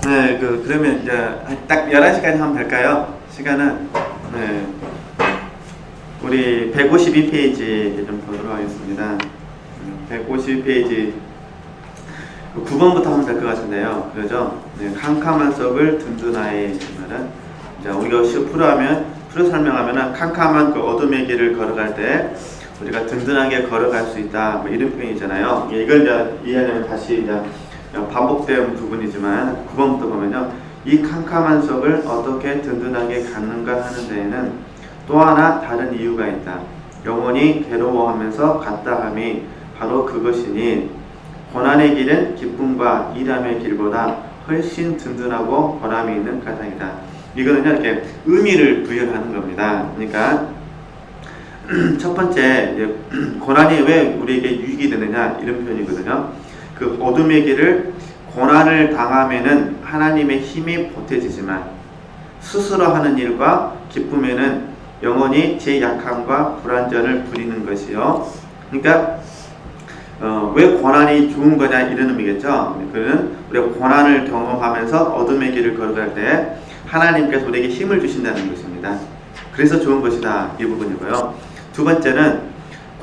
네, 그러면 이제 딱 11시까지 하면 될까요? 시간은, 네, 우리 152페이지 좀 보도록 하겠습니다. 152페이지 9번부터 하면 될 것 같은데요. 그죠? 네, 캄캄한 속을 든든하게 말은, 자, 우리가 풀어 설명하면은 캄캄한 그 어둠의 길을 걸어갈 때 우리가 든든하게 걸어갈 수 있다. 뭐 이런 표현이잖아요. 이걸 이제 이해하려면 다시 이제 반복된 부분이지만 9번부터 보면요. 이 캄캄한 속을 어떻게 든든하게 갖는가 하는 데에는 또 하나 다른 이유가 있다. 영혼이 괴로워하면서 갔다함이 바로 그것이니 고난의 길은 기쁨과 일함의 길보다 훨씬 든든하고 보람이 있는 가장이다. 이거는요 이렇게 의미를 부여하는 겁니다. 그러니까 첫 번째 고난이 왜 우리에게 유익이 되느냐 이런 표현이거든요. 그 어둠의 길을 고난을 당하면은 하나님의 힘이 보태지지만 스스로 하는 일과 기쁨에는 영원히 제 약함과 불완전을 부리는 것이요. 그러니까 왜 고난이 좋은 거냐 이런 의미겠죠. 그는 우리가 고난을 경험하면서 어둠의 길을 걸어갈 때 하나님께서 우리에게 힘을 주신다는 것입니다. 그래서 좋은 것이다 이 부분이고요. 두 번째는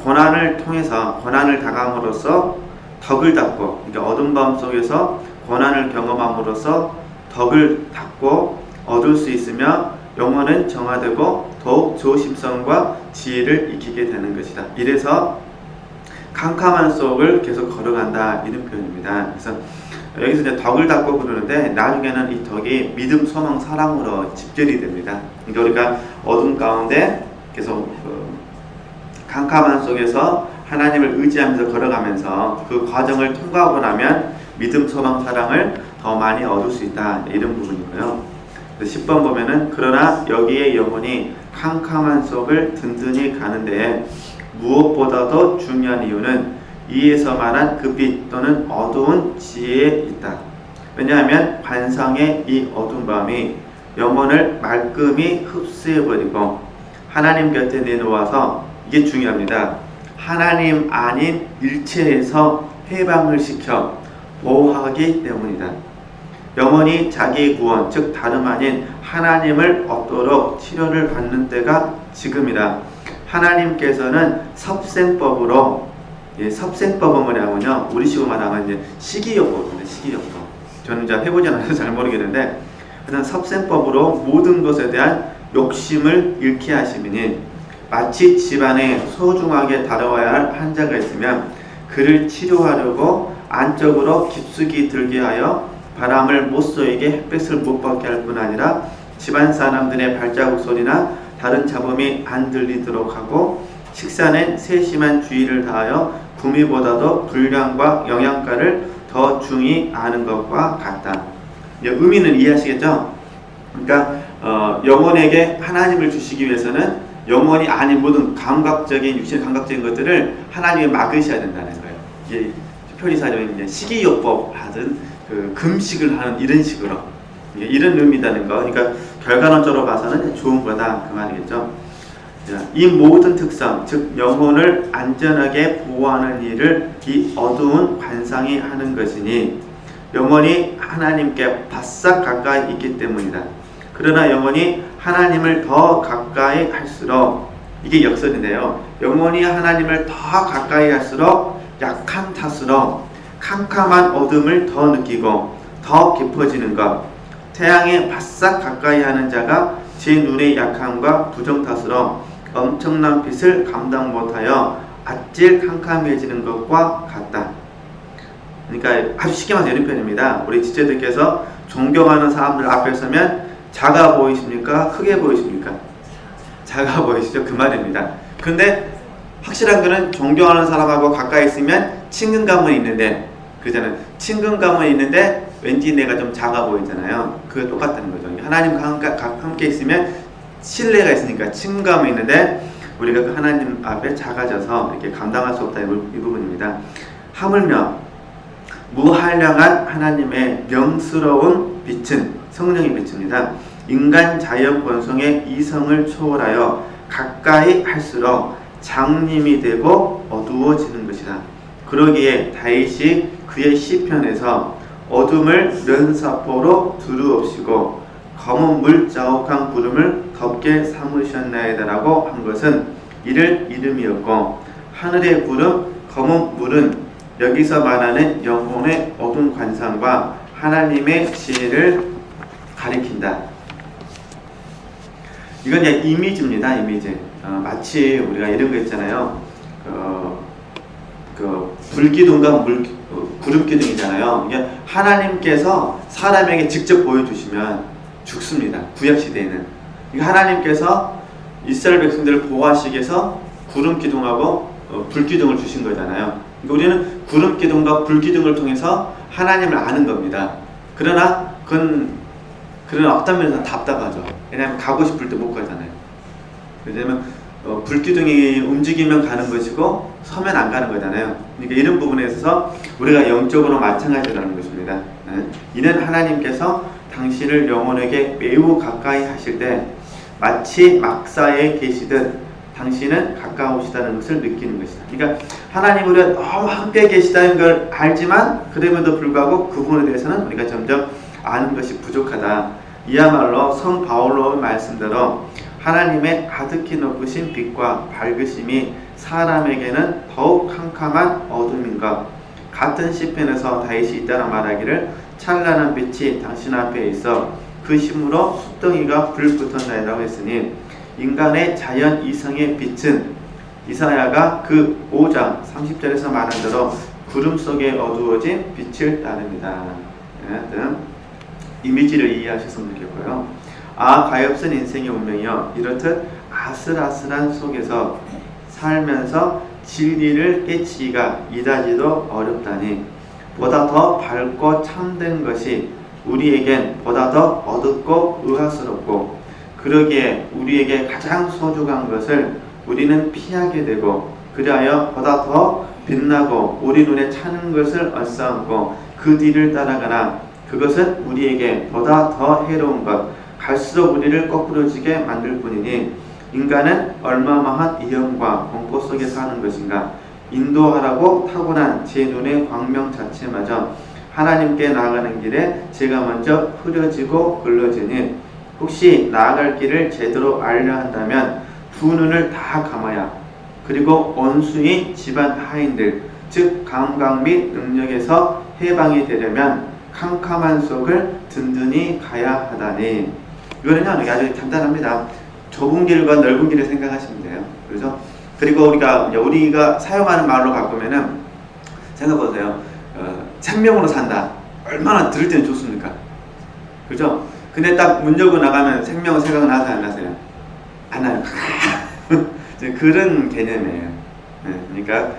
고난을 통해서 고난을 당함으로써 덕을 닦고, 그러니까 어둠 밤 속에서 고난을 경험함으로써 덕을 닦고 얻을 수 있으며 영혼은 정화되고 더욱 조심성과 지혜를 익히게 되는 것이다. 이래서 캄캄한 속을 계속 걸어간다 이런 표현입니다. 그래서 여기서 이제 덕을 닦고 그러는데 나중에는 이 덕이 믿음, 소망, 사랑으로 집결이 됩니다. 그러니까 우리가 어둠 가운데 계속 캄캄한 속에서 하나님을 의지하면서 걸어가면서 그 과정을 통과하고 나면 믿음, 소망, 사랑을 더 많이 얻을 수 있다 이런 부분이고요. 10번 보면은 그러나 여기에 영혼이 캄캄한 속을 든든히 가는데 무엇보다도 중요한 이유는 이에서 말한 그 빛 또는 어두운 지혜에 있다. 왜냐하면 관상의 이 어두운 밤이 영혼을 말끔히 흡수해버리고 하나님 곁에 내놓아서 이게 중요합니다. 하나님 아닌 일체에서 해방을 시켜 보호하기 때문이다. 영혼이 자기 구원, 즉 다름 아닌 하나님을 얻도록 치료를 받는 때가 지금이다. 하나님께서는 섭생법으로, 섭생법은 뭐냐면요, 우리식으로 말하면 이제 시기요법입니다. 시기요법. 저는 이제 해보지 않아서 잘 모르겠는데, 일단 섭생법으로 모든 것에 대한 욕심을 잃게 하시니 마치 집안에 소중하게 다뤄야 할 환자가 있으면 그를 치료하려고 안쪽으로 깊숙이 들게 하여 바람을 못 쏘이게 햇볕을 못 받게 할 뿐 아니라 집안 사람들의 발자국 소리나 다른 잡음이 안 들리도록 하고 식사는 세심한 주의를 다하여 구미보다도 분량과 영양가를 더 중히 아는 것과 같다. 의미는 이해하시겠죠? 그러니까 영혼에게 하나님을 주시기 위해서는 영혼이 아닌 모든 감각적인 육신의 감각적인 것들을 하나님이 막으셔야 된다는 거예요. 이게 표리사적인 식이요법 하든 금식을 하는 이런 식으로 이런 의미다는 거. 그러니까 결과론적으로 봐서는 좋은 거다 그 말이겠죠. 이 모든 특성, 즉 영혼을 안전하게 보호하는 일을 이 어두운 관상이 하는 것이니 영혼이 하나님께 바싹 가까이 있기 때문이다. 그러나 영혼이 하나님을 더 가까이 할수록, 이게 역설인데요, 영혼이 하나님을 더 가까이 할수록 약한 탓으로 캄캄한 어둠을 더 느끼고 더 깊어지는 것, 태양에 바싹 가까이 하는 자가 제 눈의 약함과 부정 탓으로 엄청난 빛을 감당 못하여 아찔 캄캄해지는 것과 같다. 그러니까 아주 쉽게 말해서 이런 표현입니다. 우리 지체들께서 존경하는 사람들 앞에 서면 작아 보이십니까? 크게 보이십니까? 작아 보이시죠? 그 말입니다. 근데 확실한 거는 존경하는 사람하고 가까이 있으면 친근감은 있는데, 그잖아요. 친근감은 있는데 왠지 내가 좀 작아 보이잖아요. 그게 똑같다는 거죠. 하나님과 함께 있으면 신뢰가 있으니까 친근감이 있는데 우리가 그 하나님 앞에 작아져서 이렇게 감당할 수 없다 이 부분입니다. 하물며 무한량한 하나님의 명스러운 빛은 성령의 빛입니다. 인간 자연 본성의 이성을 초월하여 가까이 할수록 장님이 되고 어두워지는 것이다. 그러기에 다윗이 그의 시편에서 어둠을 면사포로 두루옵시고 검은 물 자욱한 구름을 덮게 삼으셨나이다라고 한 것은 이를 이름이었고, 하늘의 구름 검은 물은 여기서 말하는 영혼의 어두운 관상과 하나님의 지혜를 가리킨다. 이건 그냥 이미지입니다. 이미지. 마치 우리가 이런 거 있잖아요. 불기둥과 구름기둥이잖아요. 이게 하나님께서 사람에게 직접 보여주시면 죽습니다. 구약시대에는. 하나님께서 이스라엘 백성들을 보호하시기 위해서 구름기둥하고 불기둥을 주신 거잖아요. 우리는 구름기둥과 불기둥을 통해서 하나님을 아는 겁니다. 그러나 그건 어떤 면에서 답답하죠. 왜냐하면 가고 싶을 때 못 가잖아요. 왜냐하면 불기둥이 움직이면 가는 것이고 서면 안 가는 거잖아요. 그러니까 이런 부분에 있어서 우리가 영적으로 마찬가지라는 것입니다. 이는 하나님께서 당신을 영혼에게 매우 가까이 하실 때 마치 막사에 계시듯 당신은 가까우시다는 것을 느끼는 것이다. 그러니까 하나님 우리가 너무 함께 계시다는 걸 알지만 그럼에도 불구하고 그 부분에 대해서는 우리가 점점 아는 것이 부족하다. 이야말로 성 바울로의 말씀대로 하나님의 가득히 높으신 빛과 밝으심이 사람에게는 더욱 캄캄한 어둠인 것. 같은 시편에서 다윗이 잇따라 말하기를 찬란한 빛이 당신 앞에 있어 그 힘으로 숫덩이가 불붙었나이다고 했으니, 인간의 자연 이성의 빛은 이사야가 그 5장 30절에서 말한 대로 구름 속에 어두워진 빛을 따릅니다. 이미지를 이해하셨으면 좋겠고요. 가엾은 인생의 운명이여, 이렇듯 아슬아슬한 속에서 살면서 진리를 깨치기가 이다지도 어렵다니, 보다 더 밝고 참된 것이 우리에겐 보다 더 어둡고 의아스럽고, 그러기에 우리에게 가장 소중한 것을 우리는 피하게 되고, 그리하여 보다 더 빛나고 우리 눈에 차는 것을 얼싸안고 그 뒤를 따라가나 그것은 우리에게 보다 더 해로운 것, 갈수록 우리를 거꾸러지게 만들 뿐이니, 인간은 얼마마한 위험과 공포 속에 사는 것인가. 인도하라고 타고난 제 눈의 광명 자체마저 하나님께 나아가는 길에 제가 먼저 흐려지고 글러지니, 혹시 나아갈 길을 제대로 알려 한다면 두 눈을 다 감아야, 그리고 원수의 집안 하인들, 즉 감각 및 능력에서 해방이 되려면 캄캄한 속을 든든히 가야 하다니. 이거는요 아주 간단합니다. 좁은 길과 넓은 길을 생각하시면 돼요. 그래서 그리고 우리가 사용하는 말로 바꾸면은, 생각해보세요. 생명으로 산다. 얼마나 들을 때는 좋습니까? 그죠? 근데 딱 문 열고 나가면 생명 생각 나세요, 안 나세요? 안 나요. 그런 개념이에요. 그러니까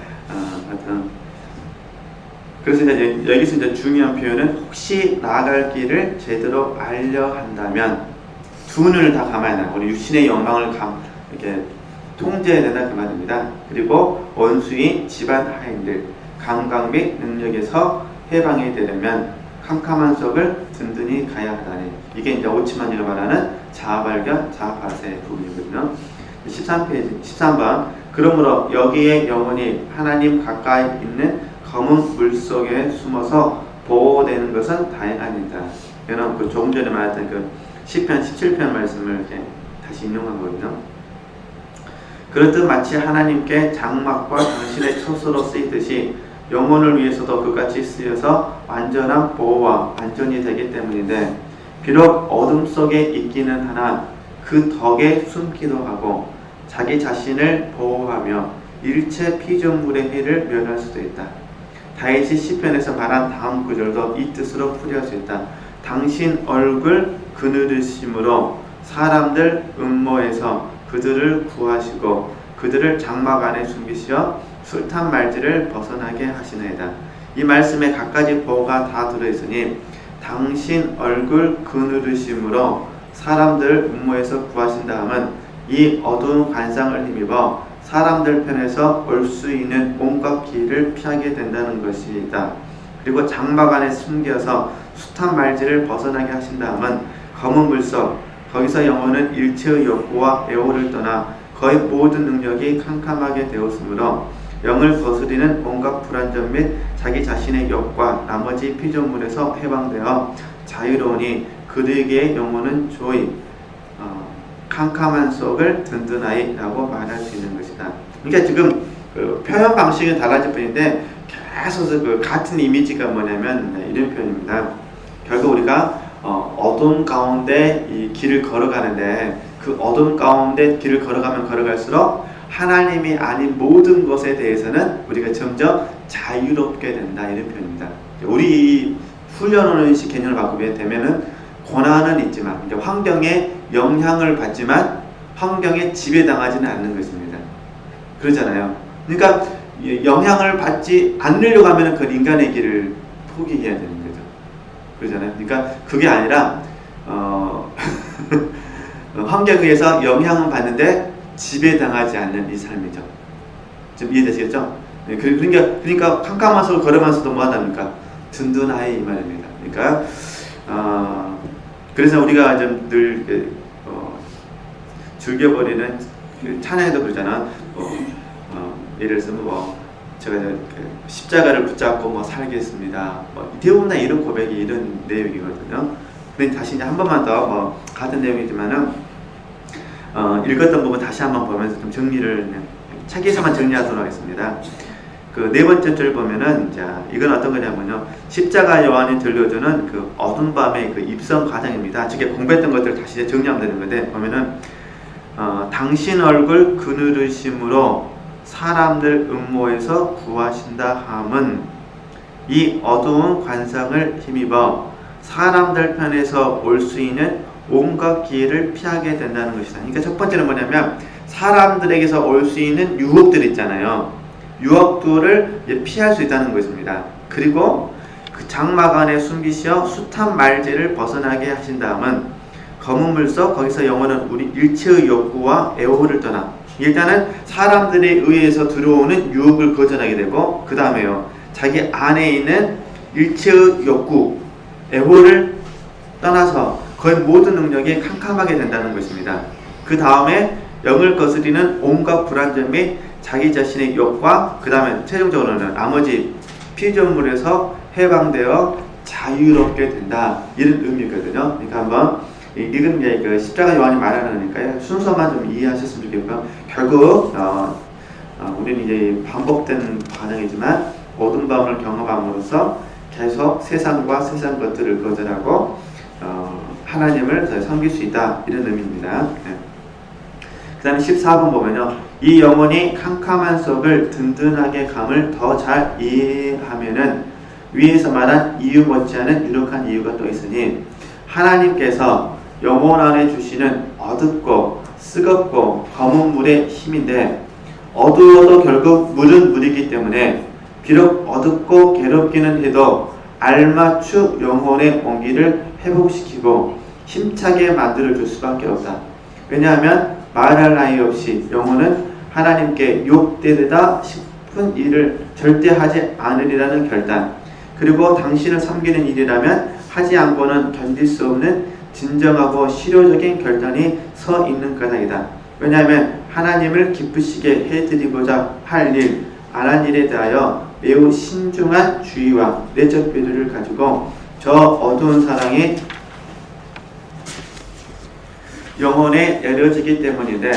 그래서 이제 여기서 이제 중요한 표현은, 혹시 나아갈 길을 제대로 알려 한다면 두 눈을 다 감아야 한다. 우리 육신의 영광을 이렇게 통제해야 된다 그 말입니다. 그리고 원수의 집안 하인들, 감각 및 능력에서 해방이 되려면 캄캄한 속을 든든히 가야 하다니. 이게 이제 오치만이가 말하는 자아발견, 자아파세 부분이거든요. 13페이지, 13번. 그러므로 여기에 영혼이 하나님 가까이 있는 검은 물 속에 숨어서 보호되는 것은 다행합니다. 이거는 조금 전에 말했던 그 시편 17편 말씀을 이렇게 다시 인용한 거거든요. 그렇듯 마치 하나님께 장막과 당신의 처소로 쓰이듯이 영혼을 위해서도 그같이 쓰여서 완전한 보호와 안전이 되기 때문인데, 비록 어둠 속에 있기는 하나 그 덕에 숨기도 하고 자기 자신을 보호하며 일체 피조물의 해를 면할 수도 있다. 다윗이 시편에서 말한 다음 구절도 이 뜻으로 풀이할 수 있다. 당신 얼굴 그늘으심으로 사람들 음모에서 그들을 구하시고 그들을 장막 안에 숨기시어 술탄 말지를 벗어나게 하시나이다. 이 말씀에 갖가지 보호가 다 들어있으니, 당신 얼굴 그늘으심으로 사람들 음모에서 구하신다 함은 이 어두운 관상을 힘입어 사람들 편에서 올 수 있는 온갖 길을 피하게 된다는 것이다. 그리고 장막 안에 숨겨서 숱한 말지를 벗어나게 하신다 함은 검은 물속, 거기서 영혼은 일체의 욕구와 애호를 떠나 거의 모든 능력이 캄캄하게 되었으므로 영을 거스리는 온갖 불안전 및 자기 자신의 욕과 나머지 피조물에서 해방되어 자유로우니 그들에게 영혼은 조이 캄캄한 속을 든든하이 라고 말할 수 있는 것이다. 그러니까 지금 그 표현 방식은 달라질 뿐인데 계속 그 같은 이미지가 뭐냐면 이런 표현입니다. 결국 우리가 어둠 가운데 이 길을 걸어가는데 그 어둠 가운데 길을 걸어가면 걸어갈수록 하나님이 아닌 모든 것에 대해서는 우리가 점점 자유롭게 된다, 이런 표현입니다. 우리 훈련원식 개념을 바꾸게 되면은 고난은 있지만 이제 환경에 영향을 받지만 환경에 지배당하지는 않는 것입니다. 그러잖아요. 그러니까 영향을 받지 않으려고 하면은 그 인간의 길을 포기해야 되는 거죠. 그러잖아요. 그러니까 그게 아니라 환경에 의해서 영향은 받는데 지배당하지 않는 이 삶이죠. 좀 이해되시겠죠? 네, 그러니까 캄캄한 속을 걸으면서도 뭐 한답니까? 든든하이 이 말입니다. 그러니까 그래서 우리가 좀 늘 즐겨버리는 찬양에도 그러잖아. 예를 들어서 제가 십자가를 붙잡고 살겠습니다. 대부분 다 이런 고백이 이런 내용이거든요. 근데 다시 이제 한 번만 더 같은 내용이지만은 읽었던 부분 다시 한번 보면서 좀 정리를 책에서만 정리하도록 하겠습니다. 그 네 번째 줄 보면은 자 이건 어떤 거냐면요, 십자가 요한이 들려주는 그 어둠 밤의 그 입성 과정입니다. 지금 공부했던 것들을 다시 정리하면 되는 건데 보면은 당신 얼굴 그늘으심으로 사람들 음모에서 구하신다 함은 이 어두운 관상을 힘입어 사람들 편에서 올 수 있는 온갖 기회를 피하게 된다는 것이다. 그러니까 첫 번째는 뭐냐면 사람들에게서 올 수 있는 유혹들 있잖아요. 유혹들을 피할 수 있다는 것입니다. 그리고 그 장막 안에 숨기시어 숱한 말제를 벗어나게 하신 다음은 검은 물속 거기서 영혼은 우리 일체의 욕구와 애호를 떠나 일단은 사람들에 의해서 들어오는 유혹을 거절하게 되고 그 다음에요 자기 안에 있는 일체의 욕구, 애호를 떠나서 거의 모든 능력이 캄캄하게 된다는 것입니다. 그 다음에 영을 거스리는 온갖 불안정 및 자기 자신의 욕과 그 다음에 최종적으로는 나머지 피조물에서 해방되어 자유롭게 된다, 이런 의미거든요. 그러니까 한번 이건 이제 그 십자가 요한이 말하는 거니까요. 순서만 좀 이해하셨으면 좋겠고요. 결국 우리는 이제 반복된 과정이지만 어둠 밤을 경험함으로써 계속 세상과 세상 것들을 거절하고 하나님을 더 섬길 수 있다, 이런 의미입니다. 네. 그 다음에 14번 보면요, 이 영혼이 캄캄한 속을 든든하게 감을 더 잘 이해하면은 위에서 말한 이유 못지않은 유력한 이유가 또 있으니 하나님께서 영혼 안에 주시는 어둡고 쓰겁고 검은 물의 힘인데 어두워도 결국 물은 물이기 때문에 비록 어둡고 괴롭기는 해도 알맞추 영혼의 온기를 회복시키고 힘차게 만들어줄 수밖에 없다. 왜냐하면 말할 나위 없이 영혼은 하나님께 욕되리다 싶은 일을 절대 하지 않으리라는 결단, 그리고 당신을 섬기는 일이라면 하지 않고는 견딜 수 없는 진정하고 실효적인 결단이 서 있는 까닭이다. 왜냐하면 하나님을 기쁘시게 해드리고자 할 일, 안 한 일에 대하여 매우 신중한 주의와 내적 배려를 가지고 저 어두운 사랑이 영혼에 내려지기 때문인데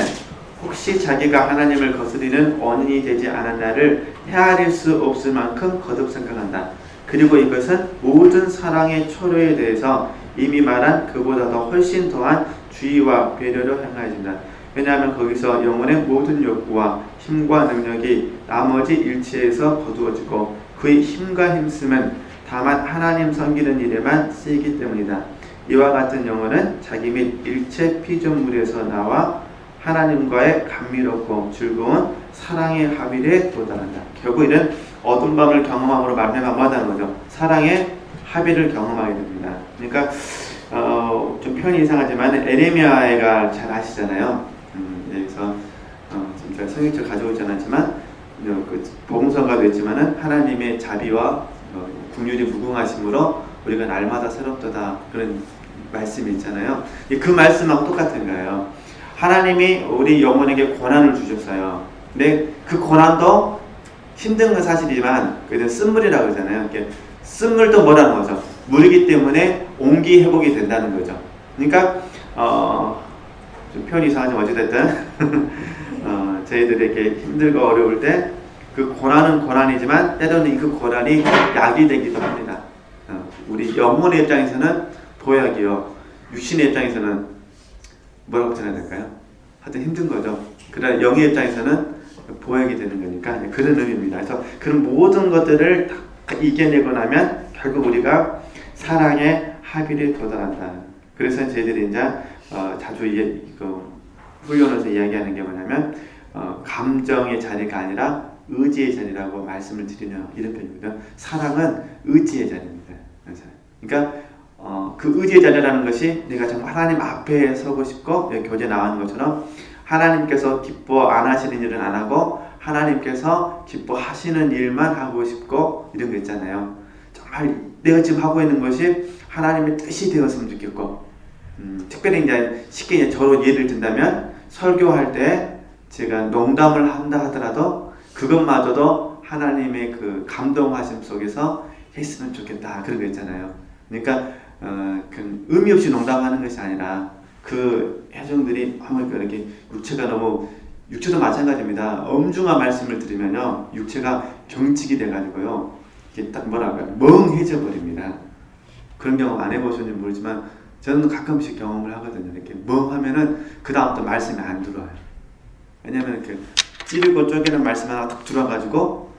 혹시 자기가 하나님을 거스리는 원인이 되지 않았나를 헤아릴 수 없을 만큼 거듭 생각한다. 그리고 이것은 모든 사랑의 초로에 대해서 이미 말한 그보다 더 훨씬 더한 주의와 배려로 행하여진다. 왜냐하면 거기서 영혼의 모든 욕구와 힘과 능력이 나머지 일체에서 거두어지고 그의 힘과 힘쓰면 다만 하나님 섬기는 일에만 쓰이기 때문이다. 이와 같은 영혼은 자기 및 일체 피조물에서 나와 하나님과의 감미롭고 즐거운 사랑의 합일에 도달한다. 결국 이는 어두운 밤을 경험함으로 말미암아 뭐하다는 거죠? 사랑의 합일을 경험하게 됩니다. 그러니까 좀 표현이 이상하지만 에레미야가 잘 아시잖아요. 여기서 제가 성경책 가져오지 않았지만 그 복음서가도 있지만은 하나님의 자비와 긍휼이 무궁하심으로 우리가 날마다 새롭도다, 그런 말씀이 있잖아요. 그 말씀하고 똑같은 거예요. 하나님이 우리 영혼에게 고난을 주셨어요. 근데 그 고난도 힘든 건 사실이지만 그래도 쓴물이라고 그러잖아요. 이렇게 쓴물도 뭐라는 거죠? 물이기 때문에 온기 회복이 된다는 거죠. 그러니까 좀 표현이 이상하지만 어찌됐든 저희들에게 힘들고 어려울 때 그 고난은 고난이지만 때로는 그 고난이 약이 되기도 합니다. 우리 영혼의 입장에서는 보약이요, 육신의 입장에서는 뭐라고 전해야 될까요? 하여튼 힘든 거죠. 그러나 영의 입장에서는 보약이 되는 거니까 그런 의미입니다. 그래서 그런 모든 것들을 다 이겨내고 나면 결국 우리가 사랑의 합의를 도달한다. 그래서 저희들이 이제 자주 훈련에서 이야기하는 게 뭐냐면 감정의 자리가 아니라 의지의 자리라고 말씀을 드리는 이런 편이거든요. 사랑은 의지의 자리입니다. 그러니까 그 의지의 자리라는 것이 내가 정말 하나님 앞에 서고 싶고 교재 나오는 것처럼 하나님께서 기뻐 안 하시는 일은 안 하고 하나님께서 기뻐하시는 일만 하고 싶고 이런 거 있잖아요. 정말 내가 지금 하고 있는 것이 하나님의 뜻이 되었으면 좋겠고 특별히 이제 쉽게 저로 예를 든다면 설교할 때 제가 농담을 한다 하더라도 그것마저도 하나님의 그 감동하심 속에서 했으면 좋겠다 그런 거 있잖아요. 그러니까 그 의미 없이 농담하는 것이 아니라 그 회중들이 이렇게 육체도 마찬가지입니다. 엄중한 말씀을 드리면요 육체가 경직이 돼가지고요 이게 딱 멍해져 버립니다. 그런 경험 안 해보셨는지 모르지만 저는 가끔씩 경험을 하거든요. 이렇게 멍하면은 그 다음부터 말씀이 안 들어와요. 왜냐면 이렇게 찌르고 쪼개는 말씀 하나 딱 들어와가지고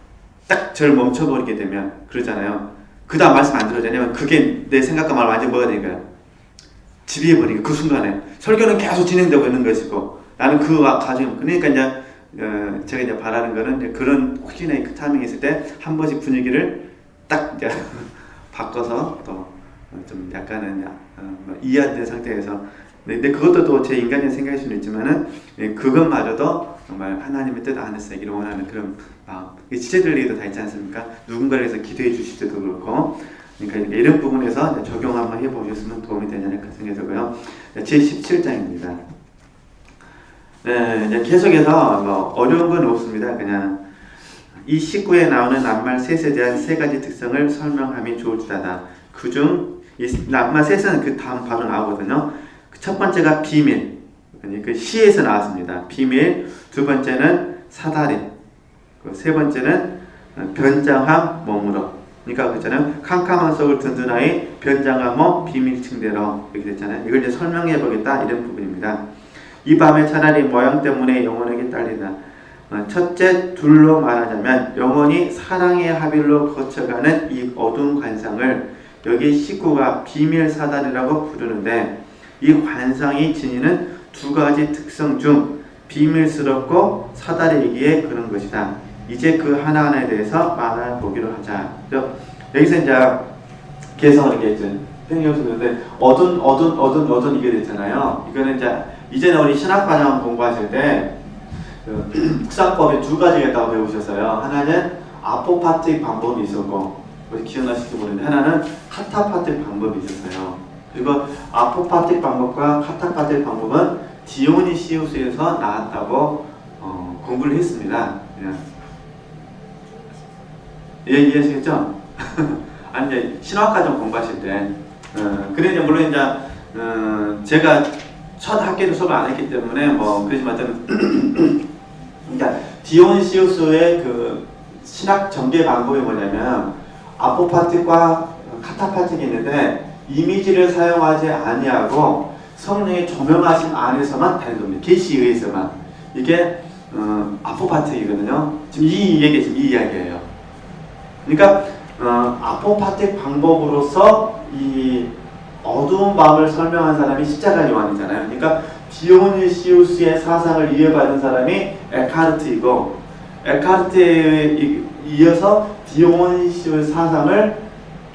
딱 저를 멈춰버리게 되면 그러잖아요. 그 다음 말씀 안 들어오죠. 왜냐면 그게 내 생각과 말 완전 뭐가 되니까요. 지배해버리니까 그 순간에 설교는 계속 진행되고 있는 것이고 나는 그 과정 그러니까 이제 제가 이제 바라는 거는 이제 그런 혹시나 그 타이밍이 있을 때 한 번씩 분위기를 딱 이제 바꿔서 또 좀 약간은 이해된 상태에서 근데 그것도 또 제 인간적인 생각일 수는 있지만은 그것마저도 정말 하나님의 뜻 안에서 이기를 원하는 그런 마음. 지체들 얘기도 다 있지 않습니까? 누군가를 위해서 기도해 주실 때도 그렇고 그러니까 이런 부분에서 적용 한번 해보셨으면 도움이 되지 않을까 생각이 들고요. 제 17장입니다. 네, 이제 계속해서 어려운 건 없습니다. 그냥 이 19에 나오는 낱말 셋에 대한 세 가지 특성을 설명함이 좋을지다다. 그중 이 낱말 셋은 그 다음 바로 나오거든요. 첫 번째가 비밀, 그 시에서 나왔습니다. 비밀. 두 번째는 사다리. 세 번째는 변장함 몸으로. 그러니까 그랬잖아요. 캄캄한 속을 든든하게 변장한 몸 비밀층대로 이렇게 됐잖아요. 이걸 이제 설명해 보겠다 이런 부분입니다. 이 밤에 차라리 모양 때문에 영혼에게 딸리다. 첫째 둘로 말하자면 영혼이 사랑의 합일로 거쳐가는 이 어두운 관상을 여기 19가 비밀 사다리라고 부르는데 이 관상이 지니는 두 가지 특성 중 비밀스럽고 사다리이기에 그런 것이다. 이제 그 하나하나에 대해서 말해보기로 하자. 여기서 이제 개성을 얘기했죠. 팽이없었는데 어둔 이게 됐잖아요. 이거는 이제는 우리 신학과정 공부하실 때 국상법에 두 가지가 있다고 배우셨어요. 하나는 아포파틱 방법이 있었고 기억나실지 모르는데 하나는 카타파틱 방법이 있었어요. 그리고 아포파틱 방법과 카타파틱 방법은 디오니시우스에서 나왔다고 공부를 했습니다. 이해하시겠죠? 아니 이제 신학과정 공부하실 때 근데 이제 물론 이제 제가 첫 학기도 수업을 안 했기 때문에 그러지만 저는 그러니까 디오니시우스의 그 신학 전개 방법이 뭐냐면 아포파틱과 카타파틱이 있는데 이미지를 사용하지 아니하고 성령의 조명하심 안에서만 되는 겁니다. 계시에 의해서만. 이게 아포파틱이거든요. 지금 이 이야기예요. 그러니까 아포파틱 방법으로서 이 어두운 밤을 설명한 사람이 십자가 요한이잖아요. 그러니까 디오니시우스의 사상을 이어받은 사람이 에카르트이고 에카르트에 이어서 디오니시우스 사상을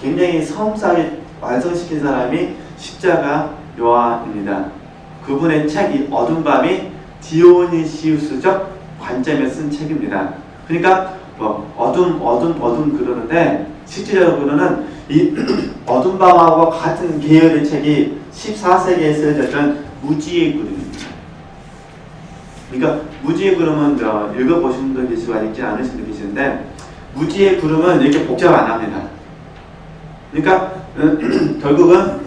굉장히 섬세하게 완성시킨 사람이 십자가 요한입니다. 그분의 책 이 어두운 밤이 디오니시우스적 관점에서 쓴 책입니다. 그러니까 어둠 그러는데 실질적으로는 이 어둠 밤하고 같은 계열의 책이 14세기에 쓰여졌던 무지의 그림입니다. 그러니까 무지의 구름은 읽어보신 분도 계시고 읽지 않으신 분도 계시는데 무지의 구름은 이렇게 복잡 안 합니다. 그러니까 결국은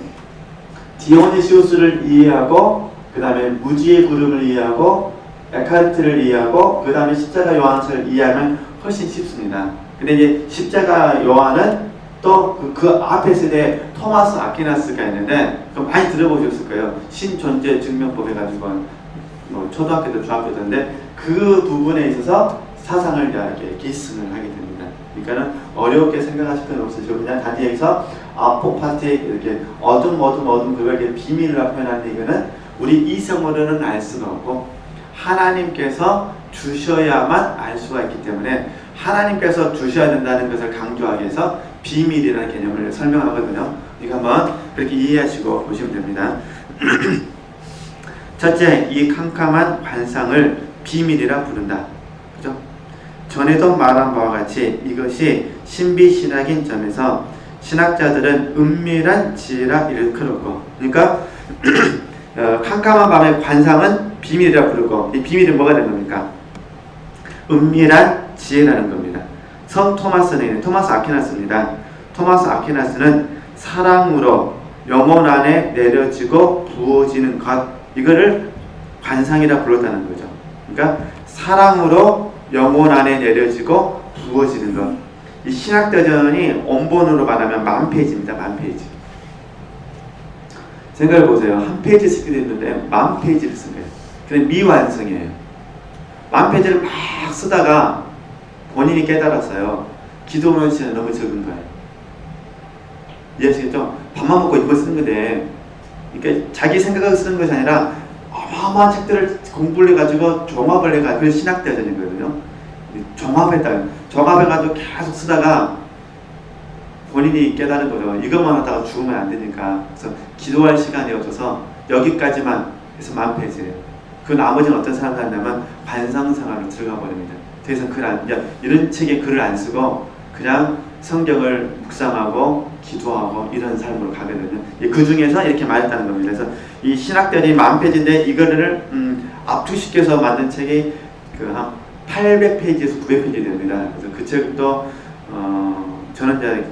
디오니시우스를 이해하고 그 다음에 무지의 구름을 이해하고 에카르트를 이해하고 그 다음에 십자가 요한서를 이해하면 훨씬 쉽습니다. 근데 이제 십자가 요한은 또 그 앞에 세대에 토마스 아퀴나스가 있는데 많이 들어보셨을 거예요. 신존재 증명법 해가지고 초등학교 때 중학교 때인데 그 부분에 있어서 사상을 이렇게 계승을 하게 됩니다. 그러니까는 어렵게 생각하실 필요는 없으시고 그냥 단지 여기서 아포파티 이렇게 어둠 그걸 이렇게 비밀이라고 표현하는 이거는 우리 이성으로는 알 수가 없고 하나님께서 주셔야만 알 수가 있기 때문에 하나님께서 주셔야 된다는 것을 강조하기 위해서 비밀이라는 개념을 설명하거든요. 이거 한번 그렇게 이해하시고 보시면 됩니다. 첫째, 이 캄캄한 관상을 비밀이라 부른다. 그죠? 전에도 말한 바와 같이 이것이 신비신학인 점에서 신학자들은 은밀한 지혜라 일컬었고, 그러니까 캄캄한 밤의 관상은 비밀이라 부르고, 이 비밀은 뭐가 되는 겁니까? 은밀한 지혜라는 겁니다. 성 토마스 아퀴나스입니다. 토마스 아퀴나스는 사랑으로 영혼 안에 내려지고 부어지는 것, 이거를 관상이라 불렀다는 거죠. 그러니까 사랑으로 영혼 안에 내려지고 부어지는 것. 이 신학대전이 원본으로 말하면 10,000페이지입니다. 10,000페이지. 생각해 보세요. 한 페이지 쓰게 됐는데 10,000페이지를 쓴 거예요. 그냥 미완성이에요. 10,000페이지를 막 쓰다가 본인이 깨달았어요. 기도하는 시간이 너무 적은 거예요. 이해하시겠죠? 밥만 먹고 이거 쓰는 건데, 그러니까 자기 생각을 쓰는 것이 아니라 어마어마한 책들을 공부를 해가지고 종합을 해가지고, 그게 신학대전이거든요. 종합해가지고 계속 쓰다가 본인이 깨달은 거죠. 이것만 하다가 죽으면 안 되니까. 그래서 기도할 시간이 없어서 여기까지만 해서 10,000페이지예요. 그 나머지는 어떤 사람을 한다면 관상생활로 들어가 버립니다. 그래서 이런 책에 글을 안 쓰고 그냥 성경을 묵상하고 기도하고 이런 삶으로 가거든요. 그 중에서 이렇게 말했다는 겁니다. 그래서 이 신학대전이 10,000페이지인데 이거를 압축시켜서 만든 책이 한 800페이지에서 900페이지 됩니다. 그래서 그 책도 저는 이제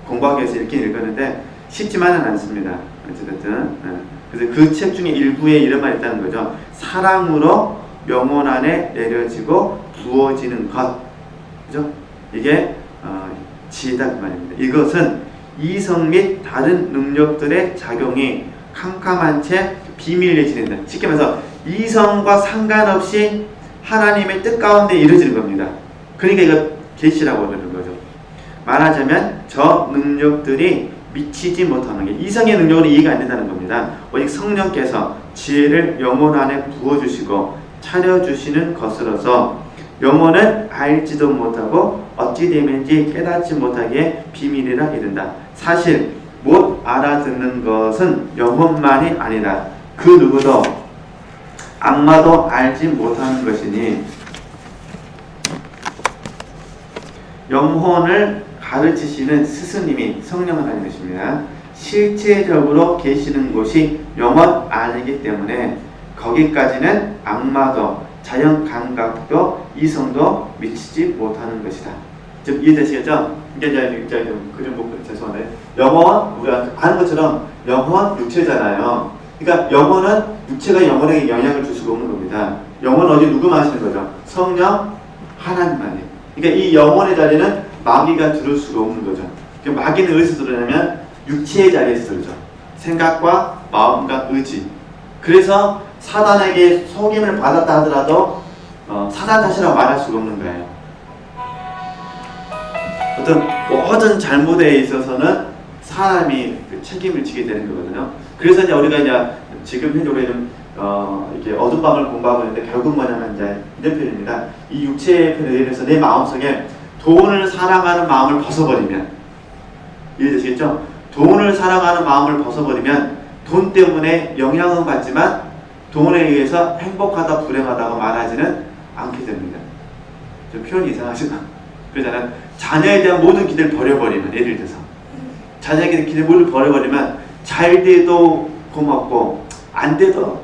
공부하기 위해서 읽었는데 쉽지만은 않습니다. 어쨌든 그래서 그 책 중에 일부에 이런 말이 있다는 거죠. 사랑으로 영혼 안에 내려지고 부어지는 것, 그죠? 이게 지혜다 그 말입니다. 이것은 이성 및 다른 능력들의 작용이 캄캄한 채 비밀리에 지낸다. 쉽게 말해서 이성과 상관없이 하나님의 뜻 가운데 이루어지는 겁니다. 그러니까 이거 계시라고 그러는 거죠. 말하자면 저 능력들이 미치지 못하는 게 이성의 능력으로 이해가 안 된다는 겁니다. 오직 성령께서 지혜를 영혼 안에 부어주시고 차려주시는 것으로서 영혼은 알지도 못하고 어찌 되면지 깨닫지 못하기에 비밀이라 이른다. 사실 못 알아듣는 것은 영혼만이 아니다. 그 누구도 악마도 알지 못하는 것이니 영혼을 가르치시는 스승님이 성령 하나님이십니다. 실제적으로 계시는 곳이 영혼 안이기 때문에 거기까지는 악마도 자연 감각도 이성도 미치지 못하는 것이다. 좀 이해되시겠죠? 이게 이제 그림 보고 죄송한데 영혼 우리가 아는 것처럼 영혼 육체잖아요. 그러니까 영혼은 육체가 영혼에게 영향을 줄 수가 없는 겁니다. 영혼은 어디 누구만 하시는 거죠? 성령 하나님만이. 그러니까 이 영혼의 자리는 마귀가 들을 수가 없는 거죠. 그러니까 마귀는 어디서 들으냐면 육체의 자리에서 들죠. 생각과 마음과 의지. 그래서 사단에게 속임을 받았다 하더라도 사단 탓이라고 말할 수가 없는 거예요. 어떤 모든 잘못에 있어서는 사람이 그 책임을 지게 되는 거거든요. 그래서 이제 우리가 이제 지금 현재 우리는 이렇게 어둠 밤을 공부하고 있는데 결국 뭐냐면 이제 이런 표현입니다. 이 육체의 편에 대해서 내 마음속에 돈을 사랑하는 마음을 벗어버리면 이해되시겠죠? 돈을 사랑하는 마음을 벗어버리면 돈 때문에 영향은 받지만 돈에 의해서 행복하다 불행하다고 말하지는 않게 됩니다. 좀 표현이 이상하지만 그러잖아요. 자녀에 대한 모든 기대를 버려버리면 예를 들어서 자녀에게 대한 기대 모두 버려버리면 잘 돼도 고맙고 안 돼도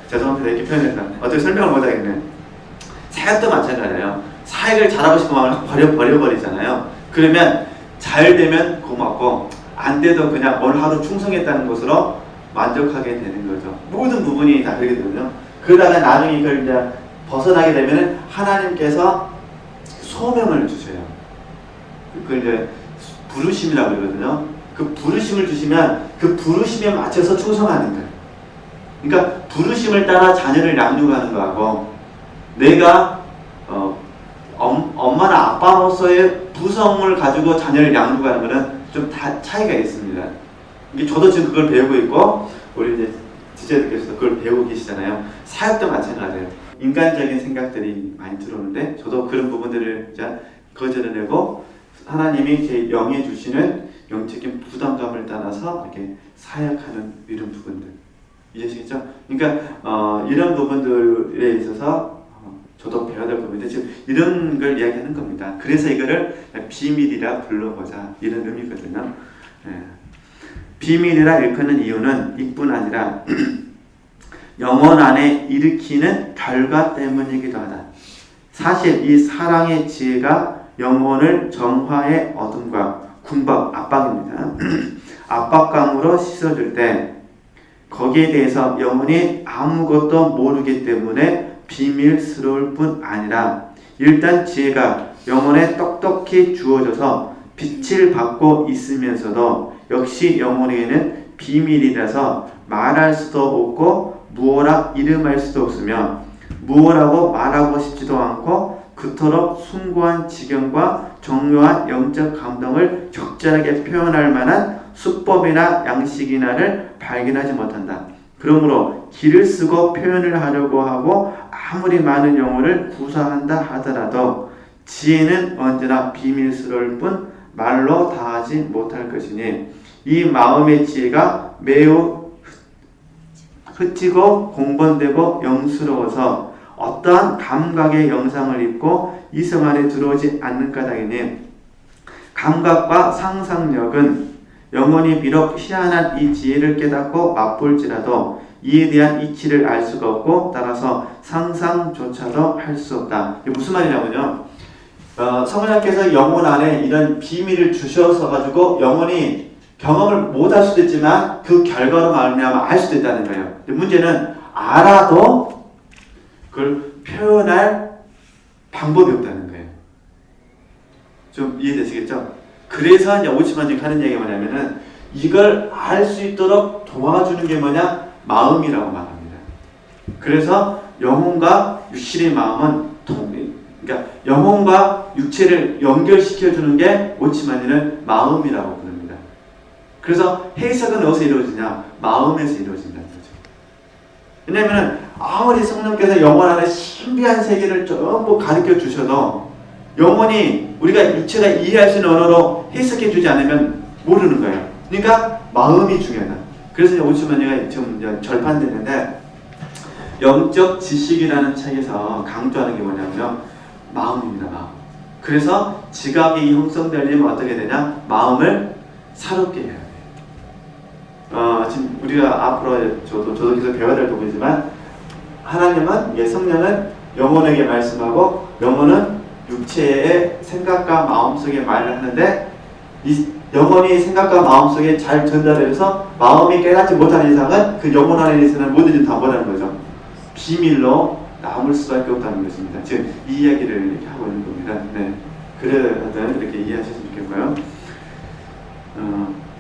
죄송합니다. 이렇게 표현했다. 어떻게 설명을 못하겠네. 사역도 마찬가지예요. 사역을 잘하고 싶은 마음을 버려버리잖아요. 그러면 잘 되면 고맙고 안 돼도 그냥 오늘 하루 충성했다는 것으로 만족하게 되는 거죠. 모든 부분이 다 그렇게 되거든요. 그러다가 나중에 이걸 이제 벗어나게 되면 하나님께서 소명을 주셔요. 그걸 이제 부르심이라고 그러거든요. 그 부르심을 주시면 그 부르심에 맞춰서 충성하는 거예요. 그러니까 부르심을 따라 자녀를 양육하는 거하고 내가 엄마나 아빠로서의 부성을 가지고 자녀를 양육하는 거는 좀 차이가 있습니다. 이게 저도 지금 그걸 배우고 있고 우리 이제 지체들께서도 그걸 배우고 계시잖아요. 사역도 마찬가지예요. 인간적인 생각들이 많이 들어오는데 저도 그런 부분들을 이제 거절해내고 하나님이 제 영에 주시는 영적인 부담감을 따라서 이렇게 사역하는 이런 부분들 이해하시겠죠? 그러니까 이런 부분들에 있어서 저도 배워야 될 겁니다. 지금 이런 걸 이야기하는 겁니다. 그래서 이거를 비밀이라 불러보자 이런 의미거든요. 예. 비밀이라 일컫는 이유는 이뿐 아니라 영혼 안에 일으키는 결과 때문이기도 하다. 사실 이 사랑의 지혜가 영혼을 정화의 어둠과 군박, 압박입니다. 압박감으로 씻어줄 때 거기에 대해서 영혼이 아무것도 모르기 때문에 비밀스러울 뿐 아니라 일단 지혜가 영혼에 똑똑히 주어져서 빛을 받고 있으면서도 역시 영혼에게는 비밀이라서 말할 수도 없고 무엇라 이름할 수도 없으며 무엇라고 말하고 싶지도 않고 그토록 숭고한 지경과 정교한 영적 감동을 적절하게 표현할 만한 수법이나 양식이나를 발견하지 못한다. 그러므로 길을 쓰고 표현을 하려고 하고 아무리 많은 용어를 구사한다 하더라도 지혜는 언제나 비밀스러울 뿐 말로 다하지 못할 것이니 이 마음의 지혜가 매우 흩지고 공번되고 영스러워서 어떠한 감각의 영상을 입고 이성 안에 들어오지 않는 까닭이니 감각과 상상력은 영혼이 비록 희한한 이 지혜를 깨닫고 맛볼지라도 이에 대한 이치를 알 수가 없고 따라서 상상조차도 할 수 없다. 이게 무슨 말이냐면요. 성령께서 영혼 안에 이런 비밀을 주셔서 가지고 영혼이 경험을 못할 수도 있지만 그 결과로 말미암아 알 수도 있다는 거예요. 문제는 알아도 그걸 표현할 방법이 없다는 거예요. 좀 이해되시겠죠? 그래서 이제 오치만직 하는 얘기가 뭐냐면은 이걸 알 수 있도록 도와주는 게 뭐냐? 마음이라고 말합니다. 그래서 영혼과 육신의 마음은 그러니까 영혼과 육체를 연결시켜 주는 게 오치만이는 마음이라고 부릅니다. 그래서 해석은 어디서 이루어지냐? 마음에서 이루어진다는 거죠. 왜냐하면 아무리 성령께서 영혼 안에 신비한 세계를 전부 가르쳐 주셔도 영혼이 우리가 육체가 이해할 수 있는 언어로 해석해 주지 않으면 모르는 거예요. 그러니까 마음이 중요하다. 그래서 오치만이가 지금 절판됐는데 영적 지식이라는 책에서 강조하는 게 뭐냐면 마음입니다. 마음. 그래서 지각이 형성되려면 어떻게 되냐? 마음을 사롭게 해야 돼요. 지금 우리가 앞으로 저도 계속 배워야 될 부분이지만 하나님은 성령은 영혼에게 말씀하고 영혼은 육체의 생각과 마음속에 말을 하는데 이 영혼이 생각과 마음속에 잘 전달해서 마음이 깨닫지 못하는 이상은 그 영혼 안에 있는 모든 일을 다 못하는 거죠. 비밀로 남을 수밖에 없다는 것입니다. 지금 이 이야기를 이렇게 하고 있는 겁니다. 네. 그래서 이렇게 이해하셨으면 좋겠고요.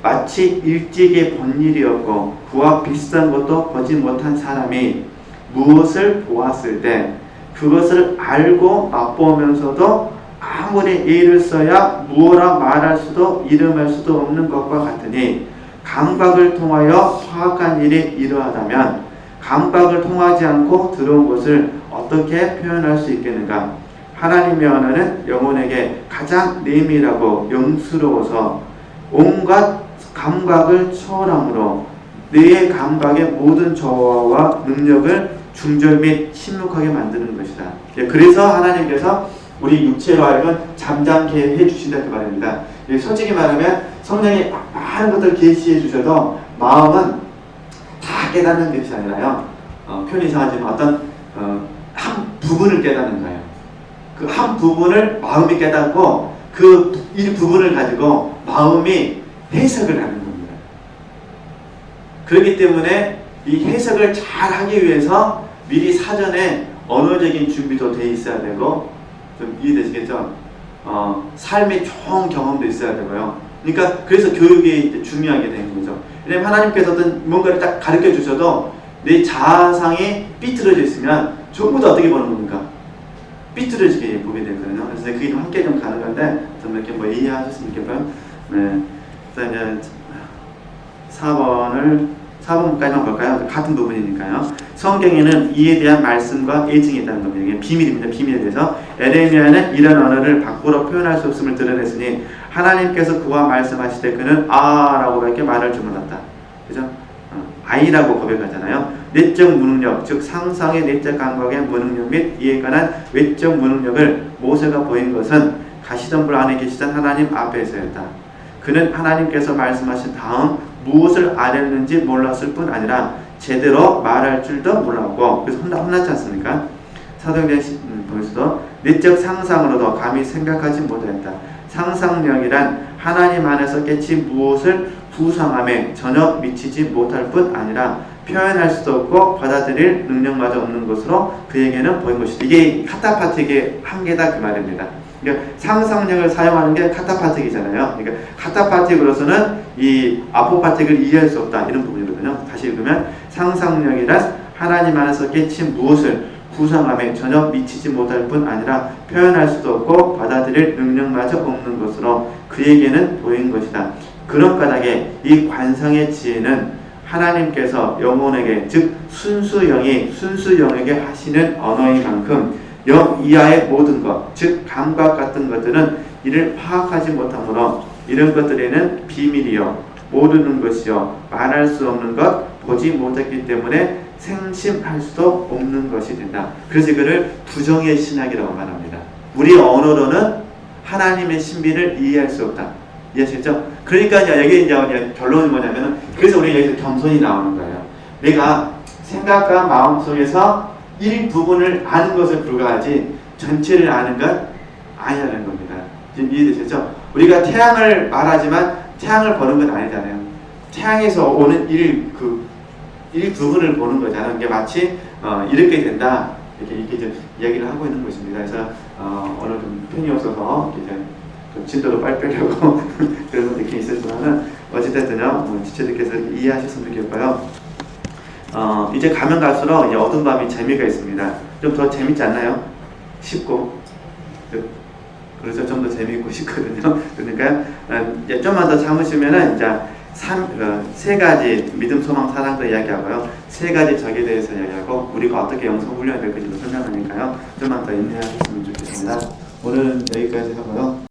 마치 일찍의 본 일이었고 그와 비슷한 것도 보지 못한 사람이 무엇을 보았을 때 그것을 알고 맛보면서도 아무리 애를 써야 무엇라 말할 수도 이름할 수도 없는 것과 같으니 감각을 통하여 파악한 일이 이러하다면 감각을 통하지 않고 들어온 것을 어떻게 표현할 수 있겠는가? 하나님의 언어는 영혼에게 가장 내밀하고 영스러워서 온갖 감각을 초월함으로 내 감각의 모든 저하와 능력을 중절 및 침묵하게 만드는 것이다. 그래서 하나님께서 우리 육체로 하여금 잠잠케 해주신다 그 말입니다. 솔직히 말하면 성령이 많은 것들을 계시해 주셔도 마음은 다 깨닫는 것이 아니라요. 표현이 이상하지만 어떤 한 부분을 깨닫는 거예요. 그 한 부분을 마음이 깨닫고 그 이 부분을 가지고 마음이 해석을 하는 겁니다. 그렇기 때문에 이 해석을 잘 하기 위해서 미리 사전에 언어적인 준비도 돼 있어야 되고, 좀 이해되시겠죠? 삶의 좋은 경험도 있어야 되고요. 그러니까 그래서 교육이 중요하게 되는 거죠. 왜냐면 하나님께서 어떤 뭔가를 딱 가르쳐 주셔도 내 자아상이 삐뚤어져 있으면 전부 다 어떻게 보는 겁니까? 삐뚤어지게 보게 되거든요. 그래서 그게 좀 함께 좀 가는 건데, 좀 이렇게 뭐 이해하셨으면 좋겠고요. 네. 그래서 이제 4번까지만 볼까요? 같은 부분이니까요. 성경에는 이에 대한 말씀과 예증이 있다는 겁니다. 이게 비밀입니다. 비밀에 대해서. 에레미야는 이런 언어를 밖으로 표현할 수 없음을 드러냈으니 하나님께서 그와 말씀하실 때 그는 아라고 밖에 말을 주문한다. 그죠? 아이라고 고백하잖아요. 내적 무능력, 즉 상상의 내적 감각의 무능력 및 이에 관한 외적 무능력을 모세가 보인 것은 가시덤불 안에 계시던 하나님 앞에서였다. 그는 하나님께서 말씀하신 다음 무엇을 알았는지 몰랐을 뿐 아니라 제대로 말할 줄도 몰랐고, 그래서 혼났지 않습니까? 사도행전 보면서도 내적 상상으로도 감히 생각하지 못했다. 상상력이란 하나님 안에서 깨치 무엇을 구상함에 전혀 미치지 못할 뿐 아니라 표현할 수도 없고 받아들일 능력마저 없는 것으로 그에게는 보인 것이다. 이게 카타파틱의 한계다 그 말입니다. 그러니까 상상력을 사용하는 게 카타파틱이잖아요. 그러니까 카타파틱으로서는 이 아포파틱을 이해할 수 없다, 이런 부분이거든요. 다시 읽으면 상상력이란 하나님 안에서 깨친 무엇을 구상함에 전혀 미치지 못할 뿐 아니라 표현할 수도 없고 받아들일 능력마저 없는 것으로 그에게는 보인 것이다. 그런 까닭에 이 관상의 지혜는 하나님께서 영혼에게, 즉 순수영에게 하시는 언어인 만큼 영 이하의 모든 것, 즉 감각 같은 것들은 이를 파악하지 못하므로 이런 것들에는 비밀이요 모르는 것이요 말할 수 없는 것, 보지 못했기 때문에 생심할 수도 없는 것이 된다. 그래서 이거를 부정의 신학이라고 말합니다. 우리 언어로는 하나님의 신비를 이해할 수 없다. 이해하시겠죠? 그러니까 여기 이제 결론이 뭐냐면은, 그래서 우리 여기서 겸손이 나오는 거예요. 내가 생각과 마음 속에서 일부분을 아는 것에 불과하지 전체를 아는 건 아니라는 겁니다. 지금 이해되셨죠? 우리가 태양을 말하지만 태양을 보는 건 아니잖아요. 태양에서 오는 일부분을 보는 거잖아요. 이게 마치 이렇게 된다, 이렇게 좀 이야기를 하고 있는 것입니다. 그래서 오늘 좀 펜이 없어서 이제 좀 진도도 빨리 빼려고 그런 느낌이 있었지만은 어찌됐든요, 지체들께서 이해하셨으면 좋겠고요. 이제 가면 갈수록 이제 어두운 밤이 재미가 있습니다. 좀 더 재밌지 않나요? 쉽고, 그래서 좀 더 재미있고 쉽거든요. 그러니까 이제 좀만 더 참으시면은 이제 세 가지 믿음, 소망, 사랑도 이야기하고요. 세 가지 적에 대해서 이야기하고 우리가 어떻게 영성 훈련이 될 것인지도 설명하니까요. 좀만 더 인내하셨으면 좋겠습니다. 오늘은 여기까지 하고요.